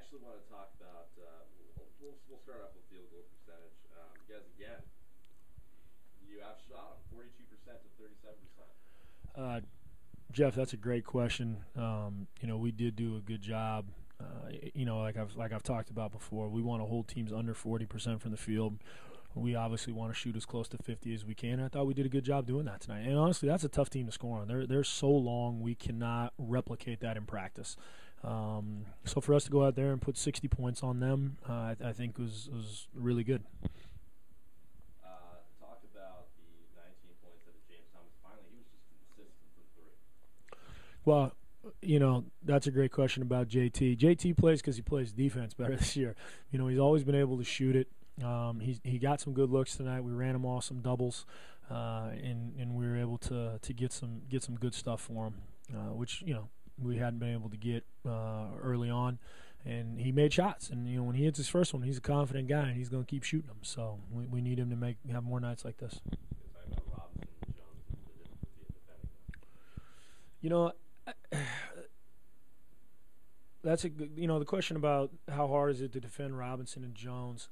actually want to talk about. We'll start off with field goal percentage. You guys again, you outshot them 42% to 37%. Jeff, that's a great question. We did do a good job. Like I've talked about before, we want to hold teams under 40% from the field. We obviously want to shoot as close to 50 as we can. I thought we did a good job doing that tonight. And honestly, that's a tough team to score on. They're so long, we cannot replicate that in practice. So for us to go out there and put 60 points on them, I think was really good. Talk about the 19 points that James Thomas finally. He was just consistent from three. Well, that's a great question about JT. JT plays because he plays defense better this year. He's always been able to shoot it. He got some good looks tonight. We ran him off some doubles, and we were able to get some good stuff for him, which we hadn't been able to get early on. And he made shots. And when he hits his first one, he's a confident guy, and he's going to keep shooting them. So we need him to have more nights like this. That's a good, the question about how hard is it to defend Robinson and Jones.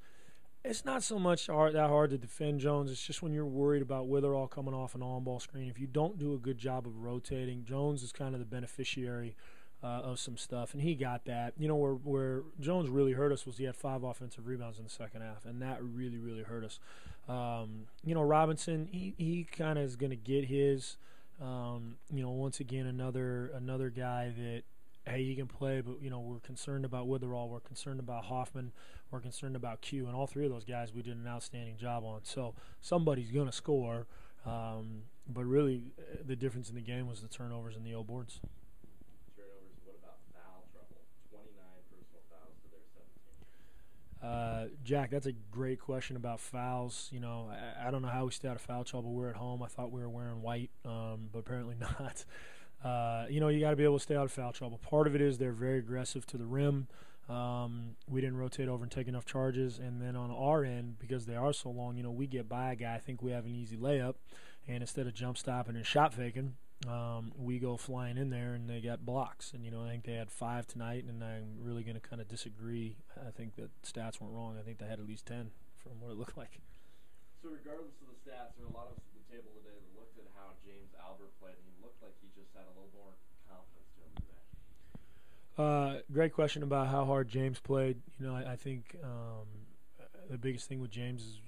It's not so much that hard to defend Jones. It's just when you're worried about where they're all coming off an on-ball screen. If you don't do a good job of rotating, Jones is kind of the beneficiary of some stuff, and he got that. Where Jones really hurt us was he had 5 offensive rebounds in the second half, and that really, really hurt us. Robinson, he kind of is going to get his. Once again, another guy that, hey, he can play, but, we're concerned about Witherall. We're concerned about Hoffman. We're concerned about Q. And all three of those guys we did an outstanding job on. So somebody's going to score. But really, the difference in the game was the turnovers and the old boards. Turnovers, what about foul trouble? 29 personal fouls to their 17. Jack, that's a great question about fouls. I don't know how we stay out of foul trouble. We're at home. I thought we were wearing white, but apparently not. You got to be able to stay out of foul trouble. Part of it is they're very aggressive to the rim. We didn't rotate over and take enough charges. And then on our end, because they are so long, we get by a guy. I think we have an easy layup. And instead of jump stopping and shot faking, we go flying in there and they got blocks. And, I think they had 5 tonight, and I'm really going to kind of disagree. I think that stats weren't wrong. I think they had at least 10 from what it looked like. So regardless of the stats, there are a lot of us at the table today that looked at how James Albert played, and he looked like he just had a little more confidence to him today. Great question about how hard James played. I think the biggest thing with James is,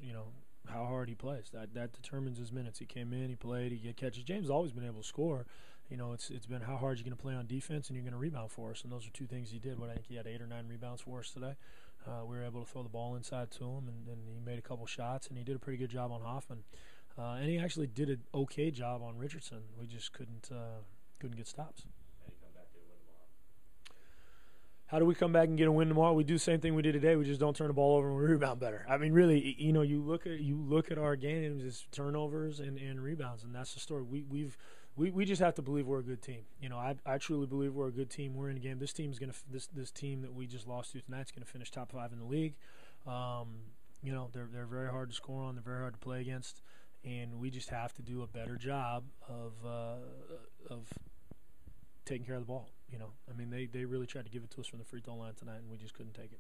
how hard he plays. That determines his minutes. He came in, he played, he get catches. James has always been able to score. It's been how hard you're going to play on defense and you're going to rebound for us, and those are two things he did. I think he had 8 or 9 rebounds for us today. We were able to throw the ball inside to him, and he made a couple shots, and he did a pretty good job on Hoffman. And he actually did an okay job on Richardson. We just couldn't get stops. How do we come back and get a win tomorrow? We do the same thing we did today. We just don't turn the ball over and we rebound better. I mean, really, you look at our games, it's turnovers and rebounds, and that's the story. We just have to believe we're a good team. I truly believe we're a good team. We're in a game. This team's gonna this team that we just lost to tonight is gonna finish top 5 in the league. They're very hard to score on. They're very hard to play against, and we just have to do a better job of taking care of the ball. They really tried to give it to us from the free throw line tonight, and we just couldn't take it.